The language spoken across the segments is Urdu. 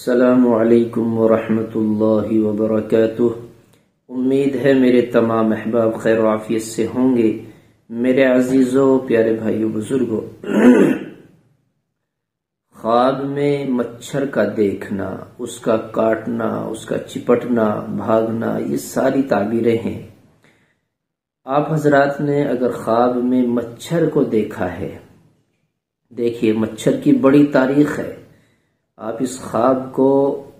السلام علیکم ورحمۃ اللہ وبرکاتہ۔ امید ہے میرے تمام احباب خیر و عافیت سے ہوں گے۔ میرے عزیزوں، پیارے بھائیوں، بزرگوں، خواب میں مچھر کا دیکھنا، اس کا کاٹنا، اس کا چپٹنا، بھاگنا، یہ ساری تعبیریں ہیں۔ آپ حضرات نے اگر خواب میں مچھر کو دیکھا ہے، دیکھیے مچھر کی بڑی تاریخ ہے۔ آپ اس خواب کو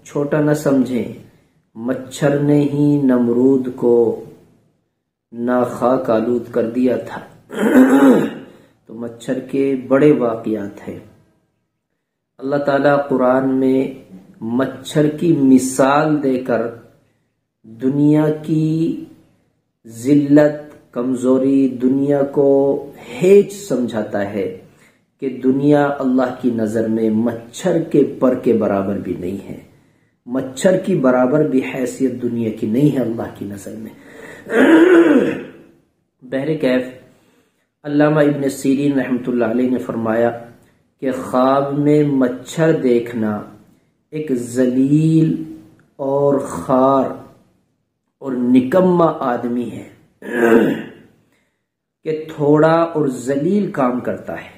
چھوٹا نہ سمجھیں۔ مچھر نے ہی نمرود کو ناخاک آلود کر دیا تھا۔ تو مچھر کے بڑے واقعات ہیں۔ اللہ تعالیٰ قرآن میں مچھر کی مثال دے کر دنیا کی ذلت، کمزوری، دنیا کو ہیچ سمجھاتا ہے کہ دنیا اللہ کی نظر میں مچھر کے پر کے برابر بھی نہیں ہے۔ مچھر کی برابر بھی حیثیت دنیا کی نہیں ہے اللہ کی نظر میں۔ بہرکیف علامہ ابن سیرین رحمۃ اللہ علیہ نے فرمایا کہ خواب میں مچھر دیکھنا ایک ذلیل اور خار اور نکما آدمی ہے کہ تھوڑا اور ذلیل کام کرتا ہے،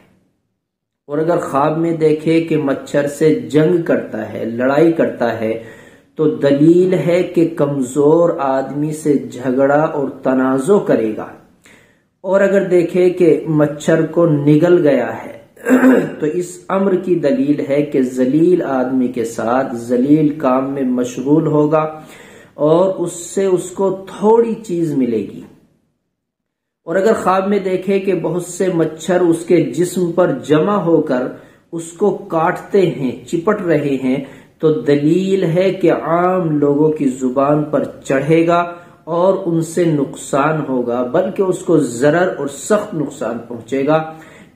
اور اگر خواب میں دیکھے کہ مچھر سے جنگ کرتا ہے، لڑائی کرتا ہے، تو دلیل ہے کہ کمزور آدمی سے جھگڑا اور تنازع کرے گا۔ اور اگر دیکھے کہ مچھر کو نگل گیا ہے تو اس امر کی دلیل ہے کہ ذلیل آدمی کے ساتھ ذلیل کام میں مشغول ہوگا اور اس سے اس کو تھوڑی چیز ملے گی۔ اور اگر خواب میں دیکھے کہ بہت سے مچھر اس کے جسم پر جمع ہو کر اس کو کاٹتے ہیں، چپٹ رہے ہیں، تو دلیل ہے کہ عام لوگوں کی زبان پر چڑھے گا اور ان سے نقصان ہوگا، بلکہ اس کو ضرر اور سخت نقصان پہنچے گا،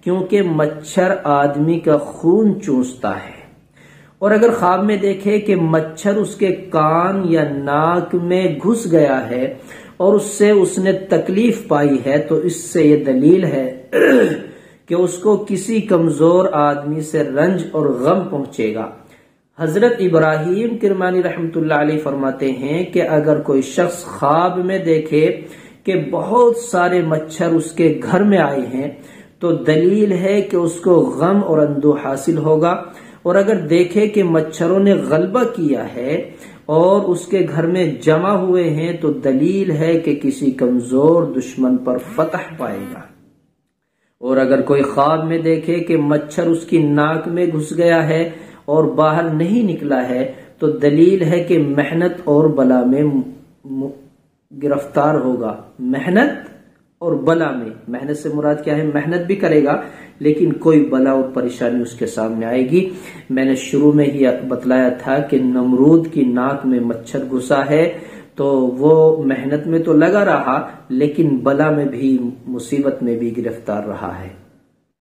کیونکہ مچھر آدمی کا خون چوستا ہے۔ اور اگر خواب میں دیکھے کہ مچھر اس کے کان یا ناک میں گھس گیا ہے اور اس نے تکلیف پائی ہے، تو اس سے یہ دلیل ہے کہ اس کو کسی کمزور آدمی سے رنج اور غم پہنچے گا۔ حضرت ابراہیم کرمانی رحمۃ اللہ علیہ فرماتے ہیں کہ اگر کوئی شخص خواب میں دیکھے کہ بہت سارے مچھر اس کے گھر میں آئے ہیں، تو دلیل ہے کہ اس کو غم اور اندوہ حاصل ہوگا۔ اور اگر دیکھے کہ مچھروں نے غلبہ کیا ہے اور اس کے گھر میں جمع ہوئے ہیں، تو دلیل ہے کہ کسی کمزور دشمن پر فتح پائے گا۔ اور اگر کوئی خواب میں دیکھے کہ مچھر اس کی ناک میں گھس گیا ہے اور باہر نہیں نکلا ہے، تو دلیل ہے کہ محنت اور بلا میں گرفتار ہوگا۔ محنت اور بلا میں، محنت سے مراد کیا ہے؟ محنت بھی کرے گا لیکن کوئی بلا اور پریشانی اس کے سامنے آئے گی۔ میں نے شروع میں ہی بتلایا تھا کہ نمرود کی ناک میں مچھر گھسا ہے، تو وہ محنت میں تو لگا رہا لیکن بلا میں بھی، مصیبت میں بھی گرفتار رہا ہے۔